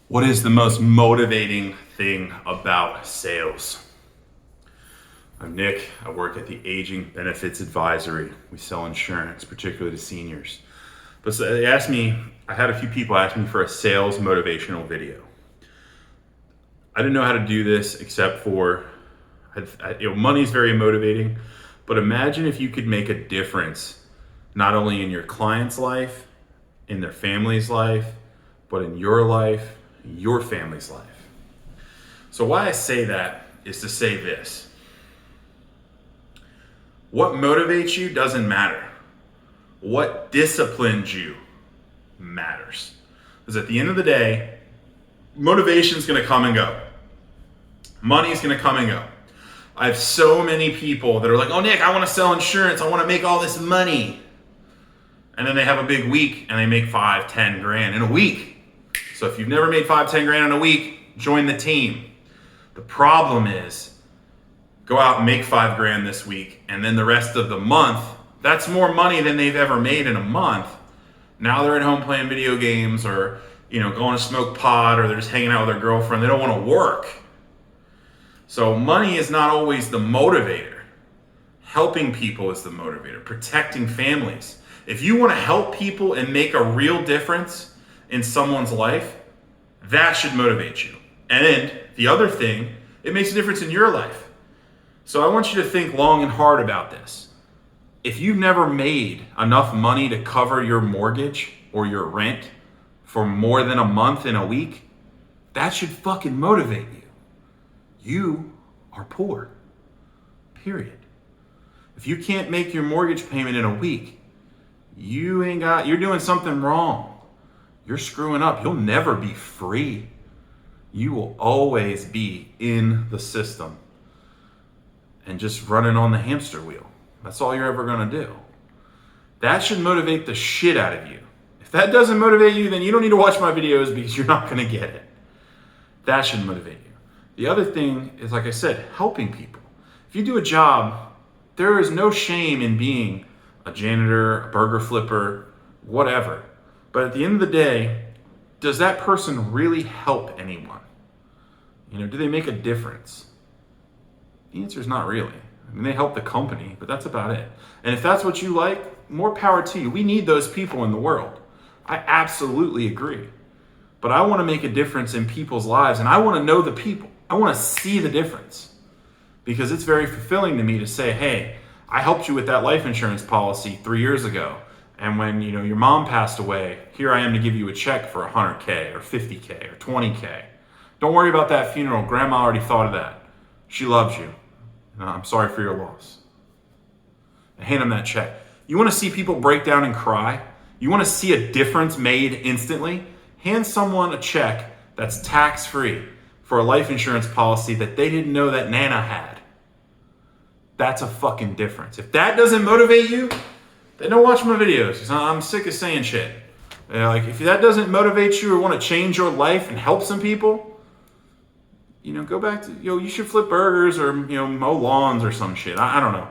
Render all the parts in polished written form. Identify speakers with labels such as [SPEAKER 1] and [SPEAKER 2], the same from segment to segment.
[SPEAKER 1] What is the most motivating thing about sales? I'm Nick. I work at the Aging Benefits Advisory. We sell insurance, particularly to seniors. But so I had a few people ask me for a sales motivational video. I didn't know how to do this except for, money is very motivating, but imagine if you could make a difference, not only in your client's life, in their family's life, but in your life, your family's life. So why I say that is to say this. What motivates you doesn't matter. What disciplines you matters. Because at the end of the day, motivation's gonna come and go. Money's gonna come and go. I have so many people that are like, oh Nick, I wanna sell insurance, I wanna make all this money. And then they have a big week and they make 5, 10 grand in a week. So if you've never made 5, 10 grand in a week, join the team. The problem is, go out and make 5 grand this week, and then the rest of the month, that's more money than they've ever made in a month. Now they're at home playing video games or going to smoke pot, or they're just hanging out with their girlfriend. They don't want to work. So money is not always the motivator. Helping people is the motivator. Protecting families. If you want to help people and make a real difference in someone's life, that should motivate you. And then the other thing, it makes a difference in your life. So I want you to think long and hard about this. If you've never made enough money to cover your mortgage or your rent for more than a month in a week, that should fucking motivate you. You are poor. Period. If you can't make your mortgage payment in a week, you're doing something wrong. You're screwing up. You'll never be free. You will always be in the system and just running on the hamster wheel. That's all you're ever going to do. That should motivate the shit out of you. If that doesn't motivate you, then you don't need to watch my videos because you're not going to get it. That should motivate you. The other thing is, like I said, helping people. If you do a job, there is no shame in being a janitor, a burger flipper, whatever. But at the end of the day, does that person really help anyone? Do they make a difference? The answer is not really. I mean, they help the company, but that's about it. And if that's what you like, more power to you. We need those people in the world. I absolutely agree. But I want to make a difference in people's lives, and I want to know the people. I want to see the difference. Because it's very fulfilling to me to say, hey, I helped you with that life insurance policy 3 years ago. And when your mom passed away, here I am to give you a check for $100K or $50K or $20K. Don't worry about that funeral. Grandma already thought of that. She loves you. I'm sorry for your loss. And hand them that check. You want to see people break down and cry? You want to see a difference made instantly? Hand someone a check that's tax-free for a life insurance policy that they didn't know that Nana had. That's a fucking difference. If that doesn't motivate you, then don't watch my videos, because I'm sick of saying shit. If that doesn't motivate you or want to change your life and help some people, go back to, you should flip burgers or, mow lawns or some shit. I don't know.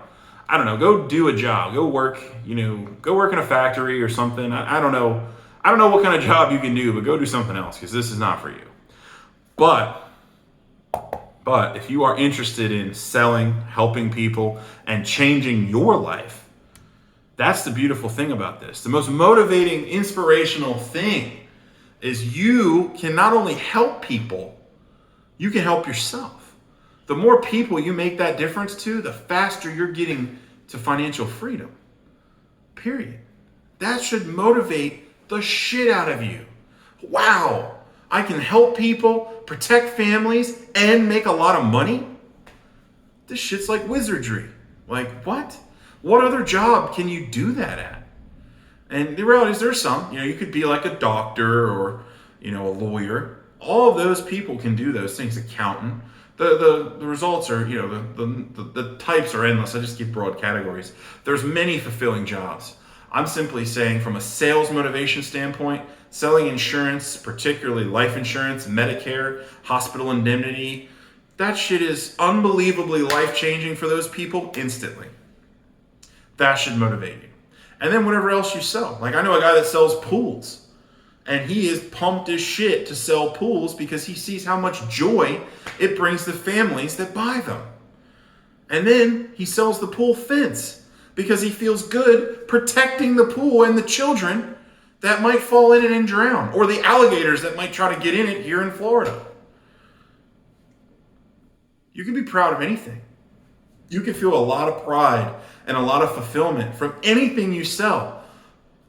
[SPEAKER 1] I don't know. Go do a job. Go work, go work in a factory or something. I don't know. I don't know what kind of job you can do, but go do something else, because this is not for you. But if you are interested in selling, helping people, and changing your life, that's the beautiful thing about this. The most motivating, inspirational thing is you can not only help people, you can help yourself. The more people you make that difference to, the faster you're getting to financial freedom. Period. That should motivate the shit out of you. Wow, I can help people, protect families, and make a lot of money? This shit's like wizardry. Like, what? What other job can you do that at? And the reality is there's some. You could be like a doctor or, a lawyer. All of those people can do those things. Accountant. The results are, the types are endless. I just give broad categories. There's many fulfilling jobs. I'm simply saying, from a sales motivation standpoint, selling insurance, particularly life insurance, Medicare, hospital indemnity, that shit is unbelievably life-changing for those people instantly. That should motivate you. And then whatever else you sell. Like, I know a guy that sells pools. And he is pumped as shit to sell pools because he sees how much joy it brings to families that buy them. And then he sells the pool fence because he feels good protecting the pool and the children that might fall in it and drown, or the alligators that might try to get in it here in Florida. You can be proud of anything. You can feel a lot of pride and a lot of fulfillment from anything you sell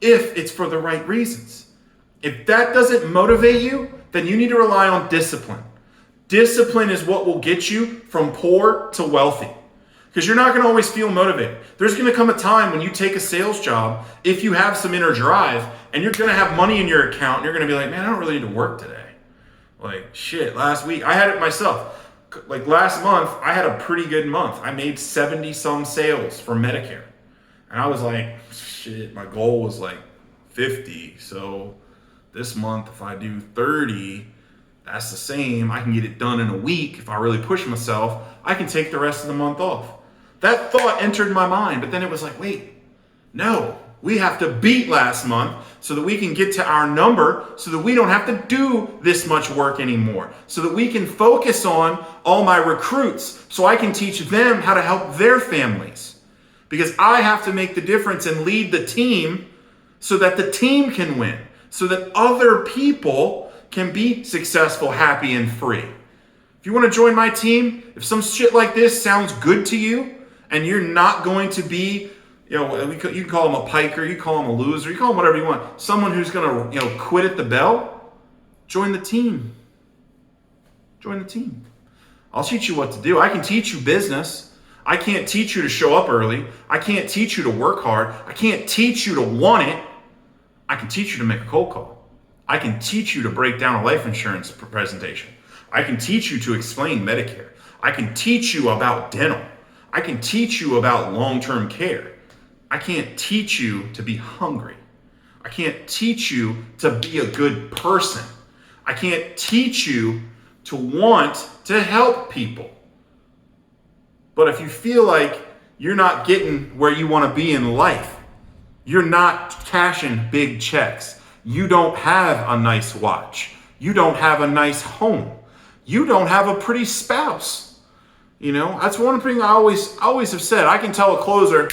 [SPEAKER 1] if it's for the right reasons. If that doesn't motivate you, then you need to rely on discipline. Discipline is what will get you from poor to wealthy. Because you're not going to always feel motivated. There's going to come a time when you take a sales job, if you have some inner drive, and you're going to have money in your account, and you're going to be like, man, I don't really need to work today. Like, shit, last week, I had it myself. Like last month, I had a pretty good month. I made 70 some sales for Medicare. And I was like, shit, my goal was like 50. So this month, if I do 30, that's the same. I can get it done in a week. If I really push myself, I can take the rest of the month off. That thought entered my mind, but then it was like, wait, no, we have to beat last month so that we can get to our number, so that we don't have to do this much work anymore, so that we can focus on all my recruits, so I can teach them how to help their families. Because I have to make the difference and lead the team so that the team can win, so that other people can be successful, happy, and free. If you want to join my team, if some shit like this sounds good to you, and you're not going to be, you can call them a piker, you call them a loser, you call them whatever you want, someone who's going to, quit at the bell, join the team. Join the team. I'll teach you what to do. I can teach you business. I can't teach you to show up early. I can't teach you to work hard. I can't teach you to want it. I can teach you to make a cold call. I can teach you to break down a life insurance presentation. I can teach you to explain Medicare. I can teach you about dental. I can teach you about long-term care. I can't teach you to be hungry. I can't teach you to be a good person. I can't teach you to want to help people. But if you feel like you're not getting where you want to be in life, you're not cashing big checks, you don't have a nice watch, you don't have a nice home, you don't have a pretty spouse. That's one thing I always have said. I can tell a closer,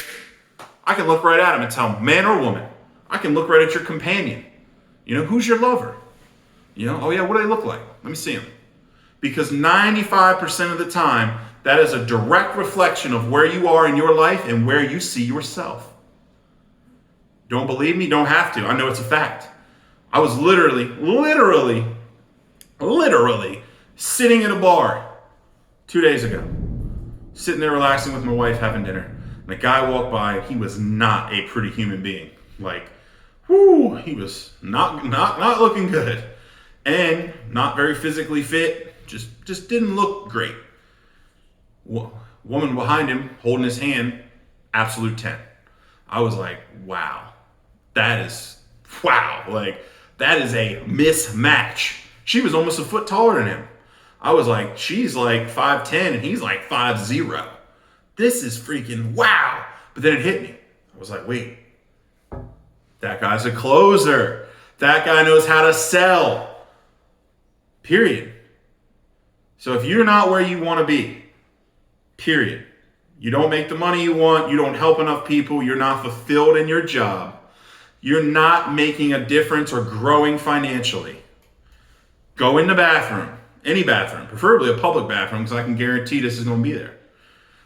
[SPEAKER 1] I can look right at him and tell him, man or woman. I can look right at your companion. Who's your lover? Oh yeah, what do they look like? Let me see them. Because 95% of the time, that is a direct reflection of where you are in your life and where you see yourself. Don't believe me? Don't have to. I know it's a fact. I was literally sitting at a bar 2 days ago, sitting there relaxing with my wife, having dinner. And a guy walked by. He was not a pretty human being. He was not looking good, and not very physically fit. Just didn't look great. Woman behind him holding his hand, absolute 10. I was like, wow, that is a mismatch. She was almost a foot taller than him. I was like, she's like 5'10" and he's like 5'0". This is freaking wow. But then it hit me. I was like, wait, that guy's a closer. That guy knows how to sell. Period. So if you're not where you want to be, period, you don't make the money you want, you don't help enough people, you're not fulfilled in your job, you're not making a difference or growing financially, go in the bathroom. Any bathroom, preferably a public bathroom, because I can guarantee this is going to be there.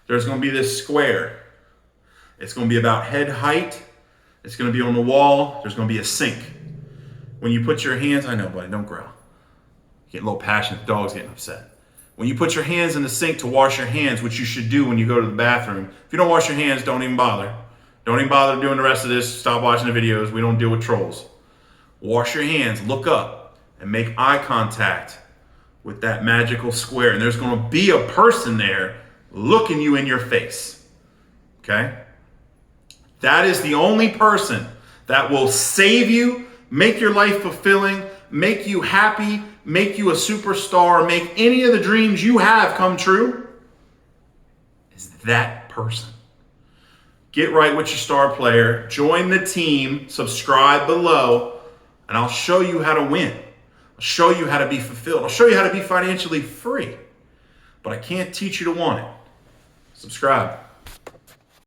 [SPEAKER 1] There's going to be this square. It's going to be about head height. It's going to be on the wall. There's going to be a sink. When you put your hands, I know, buddy, don't growl. Getting a little passionate, the dog's getting upset. When you put your hands in the sink to wash your hands, which you should do when you go to the bathroom, if you don't wash your hands, don't even bother. Don't even bother doing the rest of this. Stop watching the videos. We don't deal with trolls. Wash your hands, look up, and make eye contact with that magical square. And there's going to be a person there looking you in your face. Okay? That is the only person that will save you, make your life fulfilling, make you happy, make you a superstar, make any of the dreams you have come true, is that person. Get right with your star player, join the team, subscribe below, And I'll show you how to win. I'll show you how to be fulfilled. I'll show you how to be financially free. But I can't teach you to want it. Subscribe.